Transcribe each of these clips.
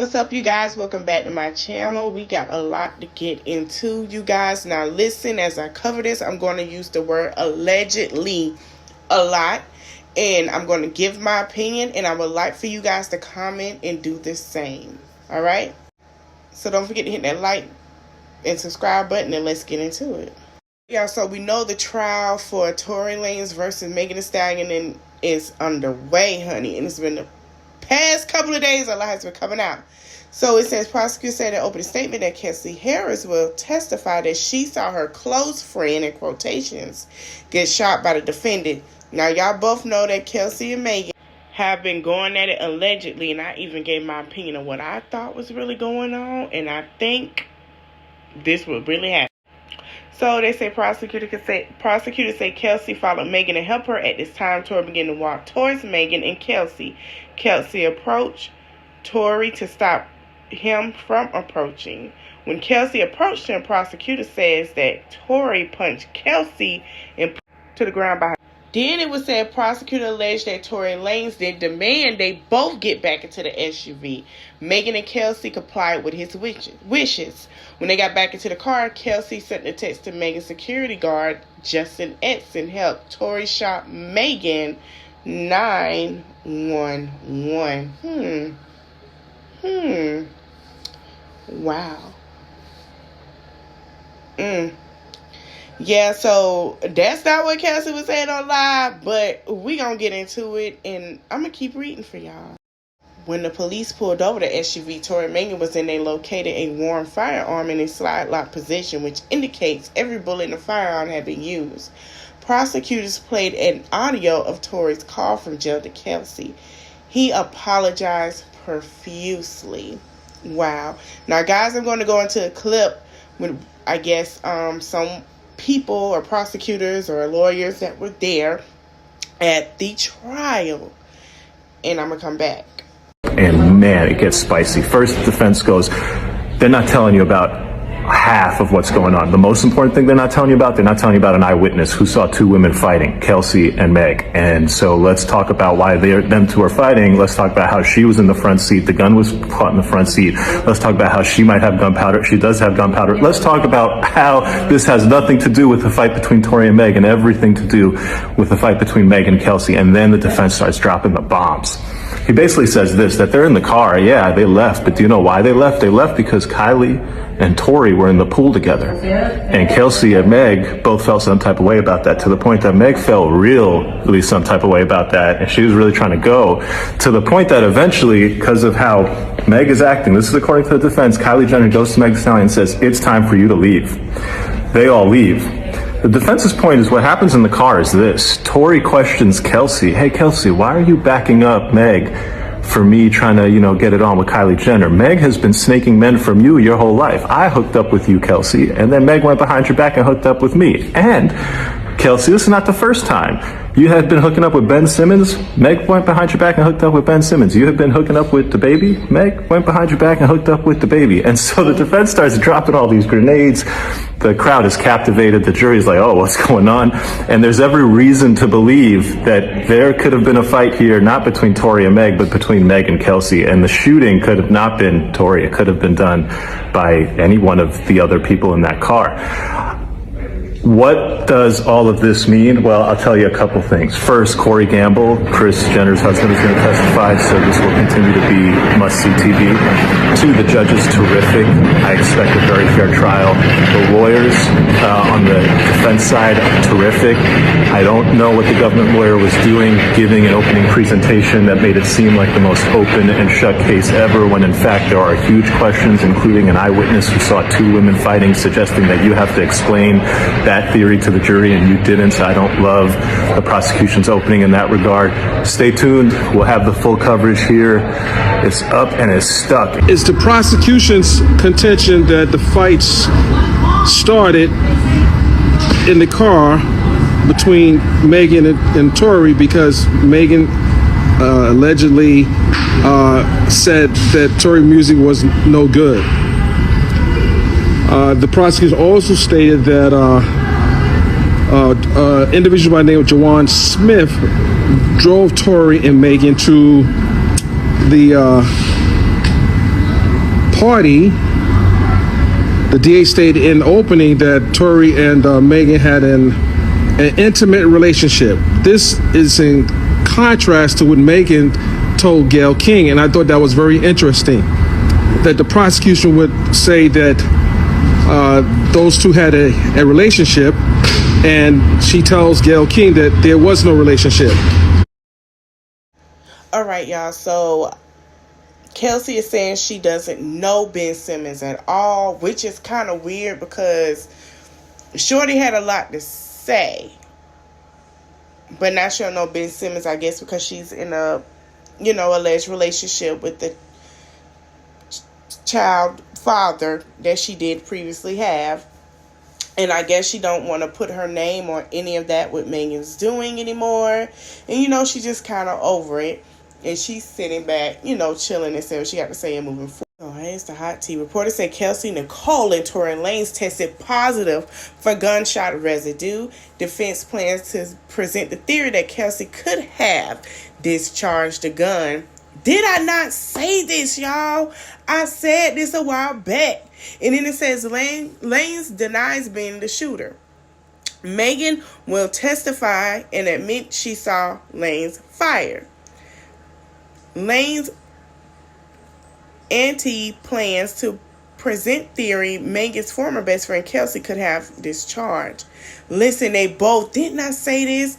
what's up, you guys? Welcome back to my channel. We got a lot to get into, you guys. Now listen, as I cover this, I'm going to use the word allegedly a lot, and I'm going to give my opinion, and I would like for you guys to comment and do the same. All right, so don't forget to hit that like and subscribe button, and let's get into it. Yeah, so we know the trial for Tory Lanez versus Megan Thee Stallion is underway, honey, and it's been the past couple of days. A lot has been coming out. So it says, prosecutors said in an opening statement that Kelsey Harris will testify that she saw her close friend, in quotations, get shot by the defendant. Now, y'all both know that Kelsey and Megan have been going at it allegedly, and I even gave my opinion on what I thought was really going on, and I think this would really happen. So they say prosecutors say Kelsey followed Megan to help her. At this time, Tory began to walk towards Megan and Kelsey. Kelsey approached Tory to stop him from approaching. When Kelsey approached him, prosecutor says that Tory punched Kelsey and to the ground by her. Then it was said prosecutor alleged that Tory Lanez did demand they both get back into the SUV. Megan and Kelsey complied with his wishes. When they got back into the car, Kelsey sent a text to Megan's security guard, Justin Edson, helped. Tory shot Megan 911. Wow. Yeah, so that's not what Kelsey was saying on live, but we gonna get into it, and I'm gonna keep reading for y'all. When the police pulled over the SUV, Tory and Megan was in, they located a worn firearm in a slide lock position, which indicates every bullet in the firearm had been used. Prosecutors played an audio of Tory's call from jail to Kelsey. He apologized profusely. Wow. Now, guys, I'm going to go into a clip with, I guess, some people or prosecutors or lawyers that were there at the trial, and I'm gonna come back. And man, it gets spicy. First, the defense goes, they're not telling you about half of what's going on. The most important thing they're not telling you about an eyewitness who saw two women fighting, Kelsey and Meg. And so let's talk about why them two are fighting. Let's talk about how she was in the front seat. The gun was caught in the front seat. Let's talk about how she might have gunpowder. She does have gunpowder. Let's talk about how this has nothing to do with the fight between Tory and Meg and everything to do with the fight between Meg and Kelsey. And then the defense starts dropping the bombs. He basically says this, that they're in the car. Yeah, they left. But do you know why they left? They left because Kylie and Tory were in the pool together. And Kelsey and Meg both felt some type of way about that, to the point that Meg felt really some type of way about that. And she was really trying to go, to the point that eventually, because of how Meg is acting, this is according to the defense, Kylie Jenner goes to Meg Thee Stallion and says, it's time for you to leave. They all leave. The defense's point is what happens in the car is this. Tory questions Kelsey, hey Kelsey, why are you backing up Meg for me trying to, get it on with Kylie Jenner? Meg has been snaking men from you your whole life. I hooked up with you, Kelsey, and then Meg went behind your back and hooked up with me. And Kelsey, this is not the first time. You had been hooking up with Ben Simmons. Meg went behind your back and hooked up with Ben Simmons. You had been hooking up with the baby. Meg went behind your back and hooked up with the baby. And so the defense starts dropping all these grenades. The crowd is captivated. The jury is like, oh, what's going on? And there's every reason to believe that there could have been a fight here, not between Tory and Meg, but between Meg and Kelsey. And the shooting could have not been Tory. It could have been done by any one of the other people in that car. What does all of this mean? Well, I'll tell you a couple things. First, Corey Gamble, Kris Jenner's husband, is going to testify, so this will continue to be must-see TV. Two, the judge is terrific. I expect a very fair trial. The lawyers on the defense side are terrific. I don't know what the government lawyer was doing, giving an opening presentation that made it seem like the most open and shut case ever, when in fact there are huge questions, including an eyewitness who saw two women fighting, suggesting that you have to explain that theory to the jury, and you didn't. So I don't love the prosecution's opening in that regard. Stay tuned. We'll have the full coverage here. It's up and it's stuck. It's the prosecution's contention that the fights started in the car between Megan and Tory because Megan allegedly said that Tory music was no good. The prosecution also stated that individual by the name of Jawan Smith drove Tory and Megan to the party, the DA stated in opening that Tory and Megan had an intimate relationship. This is in contrast to what Megan told Gayle King, and I thought that was very interesting, that the prosecution would say that those two had a relationship, and she tells Gayle King that there was no relationship. All right, y'all. So Kelsey is saying she doesn't know Ben Simmons at all, which is kind of weird because Shorty had a lot to say. But now she don't know Ben Simmons, I guess, because she's in a, alleged relationship with the child father that she did previously have. And I guess she don't want to put her name on any of that what Megan's doing anymore. And, she's just kind of over it. And she's sitting back, chilling and saying what she got to say and moving forward. Oh, here's the hot tea. Reporters say Kelsey, Nicole, and Tory Lanez tested positive for gunshot residue. Defense plans to present the theory that Kelsey could have discharged the gun. Did I not say this, y'all? I said this a while back. And then it says Lanez denies being the shooter. Megan will testify and admit she saw Lanez fire. Lanez auntie plans to present theory Megan's former best friend Kelsey could have discharged. Listen, they both did not say this.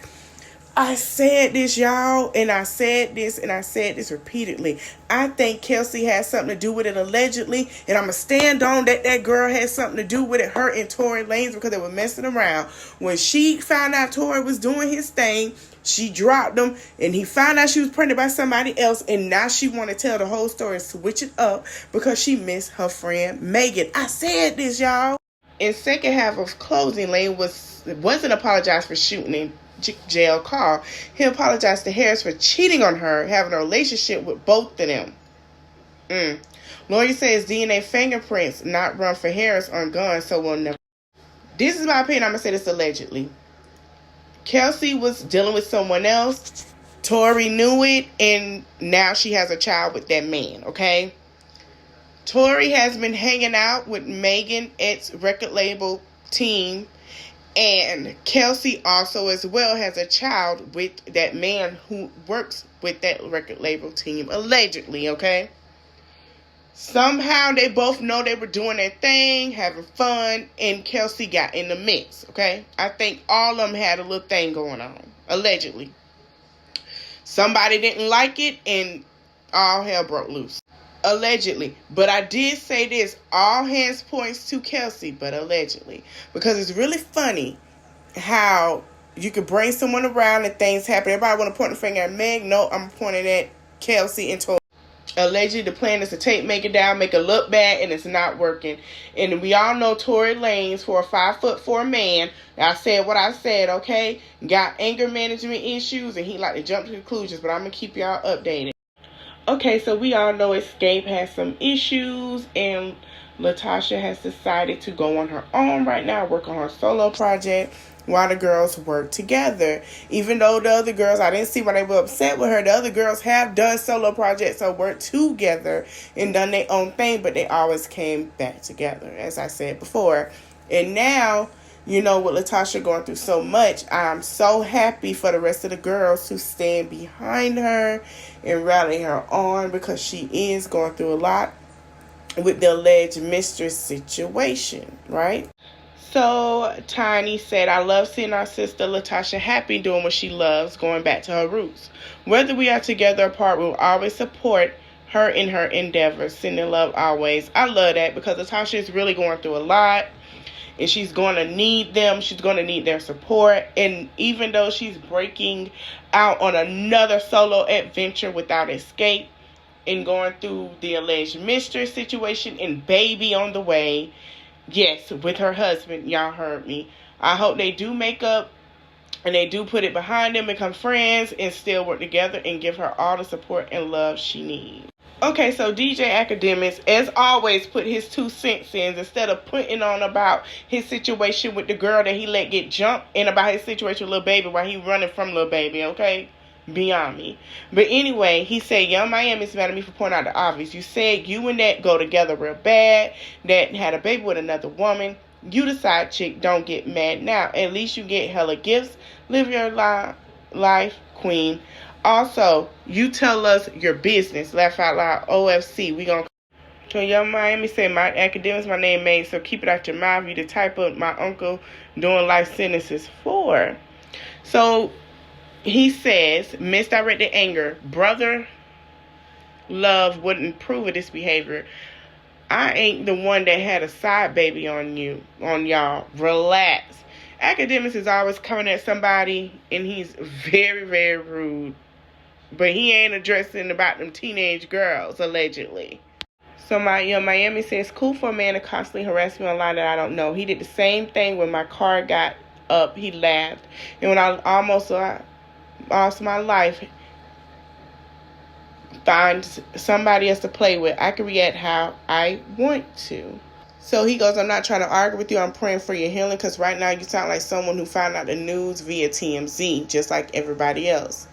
I said this, y'all, and I said this, and I said this repeatedly. I think Kelsey has something to do with it allegedly, and I'm going to stand on that girl has something to do with it, her and Tory Lanez, because they were messing around. When she found out Tory was doing his thing, she dropped him, and he found out she was pregnant by somebody else, and now she want to tell the whole story and switch it up because she missed her friend Megan. I said this, y'all. In second half of closing, Lane wasn't apologized for shooting in jail Carl. He apologized to Harris for cheating on her, having a relationship with both of them. Lawyer says DNA fingerprints not run for Harris on guns, so we'll never. This is my opinion. I'm going to say this allegedly. Kelsey was dealing with someone else. Tory knew it, and now she has a child with that man, okay? Tory has been hanging out with Megan, its record label team, and Kelsey also as well has a child with that man who works with that record label team, allegedly, okay? Somehow they both know they were doing their thing, having fun, and Kelsey got in the mix, okay? I think all of them had a little thing going on, allegedly. Somebody didn't like it, and all hell broke loose. Allegedly. But I did say this, all hands points to Kelsey, but allegedly. Because it's really funny how you could bring someone around and things happen. Everybody want to point the finger at Meg. No, I'm pointing at Kelsey and Tory. Allegedly, the plan is to take Megan down, make her look bad, and it's not working. And we all know Tory Lanez, for a 5'4" man, I said what I said, okay? Got anger management issues, and he like to jump to conclusions, but I'm going to keep y'all updated. Okay, so we all know Escape has some issues, and Latasha has decided to go on her own right now, work on her solo project, while the girls work together. Even though the other girls, I didn't see why they were upset with her. The other girls have done solo projects or worked together and done their own thing, but they always came back together, as I said before. And now, with Latasha going through so much, I'm so happy for the rest of the girls to stand behind her and rally her on, because she is going through a lot with the alleged mistress situation, right? So Tiny said, I love seeing our sister Latasha happy doing what she loves, going back to her roots. Whether we are together or apart, we will always support her in her endeavors. Sending love always. I love that, because Latasha is really going through a lot, and she's going to need them. She's going to need their support. And even though she's breaking out on another solo adventure without Escape and going through the alleged mistress situation and baby on the way, yes, with her husband, y'all heard me. I hope they do make up and they do put it behind them, become friends, and still work together and give her all the support and love she needs. Okay, so DJ Academics, as always, put his 2 cents in instead of putting on about his situation with the girl that he let get jumped and about his situation with Lil Baby while he running from Lil Baby, okay? beyond me. But anyway, he said, Young Miami's mad at me for pointing out the obvious. You said you and that go together real bad, that had a baby with another woman. You the side chick, don't get mad now. At least you get hella gifts. Live your life, queen. Also, you tell us your business. Laugh out loud, OFC. We gonna... So Young Miami said, my academics, my name made, so keep it out your mouth. You the type of my uncle doing life sentences for. So he says, misdirected anger. Brother love wouldn't approve of this behavior. I ain't the one that had a side baby on y'all. Relax. Academics is always coming at somebody, and he's very, very rude. But he ain't addressing about them teenage girls, allegedly. So my Young Miami says, cool for a man to constantly harass me online that I don't know. He did the same thing when my car got up. He laughed. And when I almost lost my life, find somebody else to play with, I can react how I want to. So he goes, I'm not trying to argue with you. I'm praying for your healing, because right now you sound like someone who found out the news via TMZ, just like everybody else.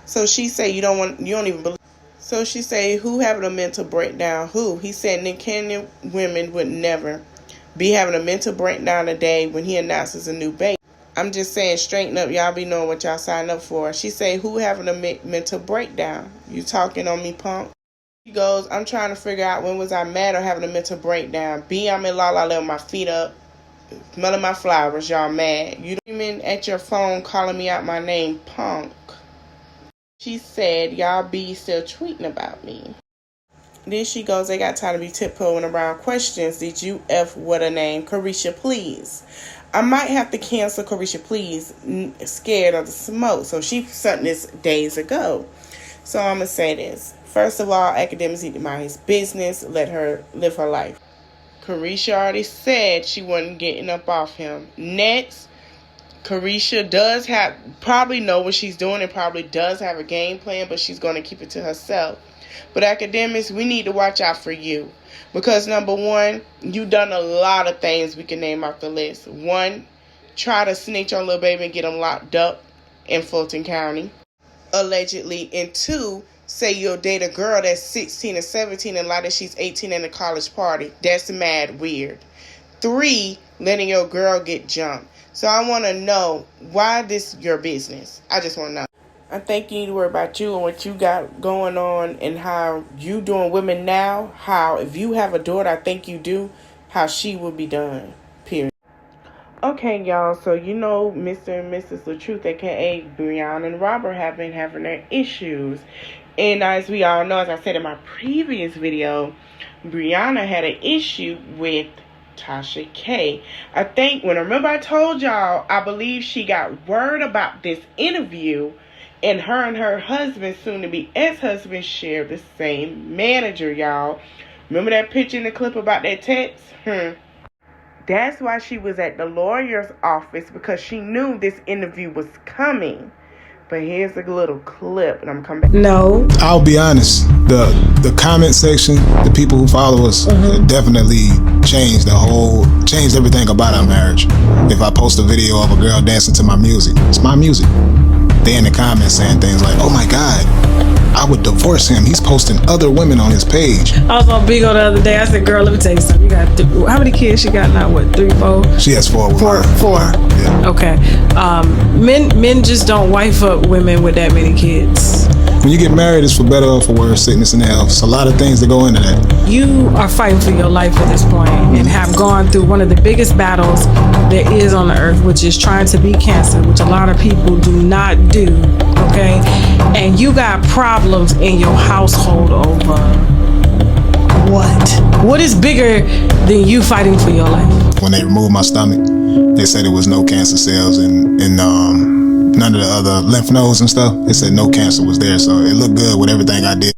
So she say, you don't even believe. So she say, who having a mental breakdown? Who? He said, Nick Cannon women would never be having a mental breakdown today when he announces a new baby. I'm just saying, straighten up. Y'all be knowing what y'all signed up for. She say, who having a mental breakdown? You talking on me, punk? He goes, I'm trying to figure out when was I mad or having a mental breakdown. B, I'm in La La Land with my feet up, smelling my flowers. Y'all mad. You even at your phone calling me out my name, punk. She said, y'all be still tweeting about me. Then she goes, they got tired of me tiptoeing around questions. Did you F what a name? Carisha, please. I might have to cancel Carisha, please. Scared of the smoke. So she sent this days ago. So I'm going to say this. First of all, academics need to mind his business. Let her live her life. Carisha already said she wasn't getting up off him. Next, Carisha does probably know what she's doing and probably does have a game plan, but she's going to keep it to herself. But academics, we need to watch out for you. Because number one, you done a lot of things we can name off the list. One, try to snitch on little baby and get him locked up in Fulton County, allegedly. And two, say you'll date a girl that's 16 or 17 and lie that she's 18 in a college party. That's mad weird. Three, letting your girl get jumped. So I want to know, why this your business? I just want to know. I think you need to worry about you and what you got going on and how you doing women now. How, if you have a daughter, I think you do, how she will be done. Period. Okay, y'all. So, you know, Mr. and Mrs. latruth, a.k.a. Brianna and Robert, have been having their issues. And as we all know, as I said in my previous video, Brianna had an issue with Tasha K. I think, remember I told y'all, I believe she got word about this interview, and her husband, soon to be ex-husband, shared the same manager, y'all. Remember that picture in the clip about that text? That's why she was at the lawyer's office, because she knew this interview was coming. But here's a little clip, and I'm coming back. No. I'll be honest. The comment section, the people who follow us, definitely changed everything about our marriage. If I post a video of a girl dancing to my music, it's my music. They in the comments saying things like, "Oh my God, I would divorce him. He's posting other women on his page." I was on Bigo the other day. I said, "Girl, let me tell you something. You got how many kids she got now? What, 3, 4? She has 4. Four. Yeah. Okay. Men just don't wife up women with that many kids. When you get married, it's for better or for worse, sickness and health. It's a lot of things that go into that. You are fighting for your life at this point and have gone through one of the biggest battles there is on the earth, which is trying to beat cancer, which a lot of people do not do, okay? And you got problems in your household over what? What is bigger than you fighting for your life? When they removed my stomach, they said there was no cancer cells and none of the other lymph nodes and stuff. They said no cancer was there, so it looked good with everything I did.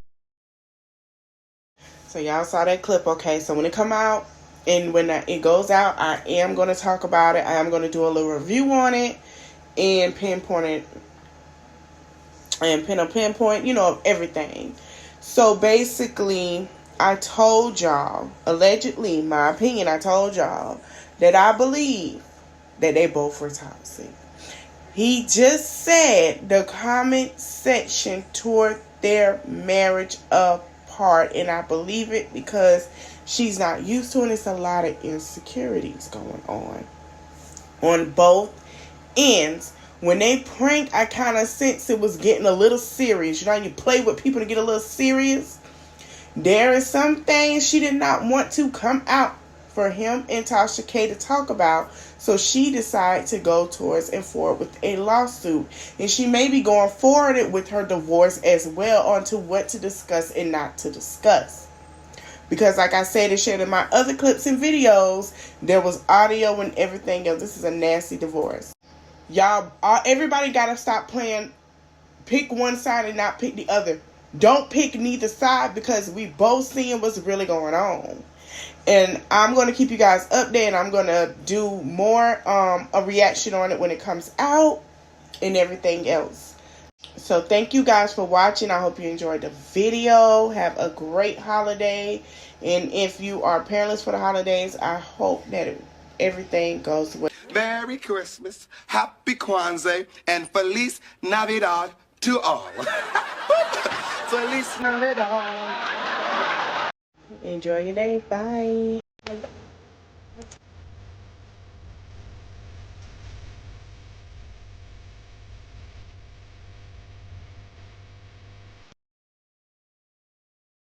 So y'all saw that clip, okay? So when it come out and when it goes out, I am going to talk about it. I am going to do a little review on it and pinpoint it and pinpoint, you know, everything. So basically, I told y'all, allegedly, my opinion, I told y'all that I believe that they both were toxic. He just said the comment section tore their marriage apart, and I believe it because she's not used to it. It's a lot of insecurities going on both ends. When they pranked, I kind of sensed it was getting a little serious. You know, you play with people to get a little serious. There is some things she did not want to come out for him and Tasha K to talk about. So she decided to go towards and forward with a lawsuit. And she may be going forward with her divorce as well onto what to discuss and not to discuss. Because like I said and shared in my other clips and videos, there was audio and everything else. This is a nasty divorce. Y'all, everybody got to stop playing pick one side and not pick the other. Don't pick neither side because we both seeing what's really going on. And I'm going to keep you guys updated. I'm going to do more a reaction on it when it comes out and everything else. So thank you guys for watching. I hope you enjoyed the video. Have a great holiday. And if you are parentless for the holidays, I hope that everything goes well. Merry Christmas, Happy Kwanzaa, and Feliz Navidad to all. Feliz Navidad. Enjoy your day. Bye.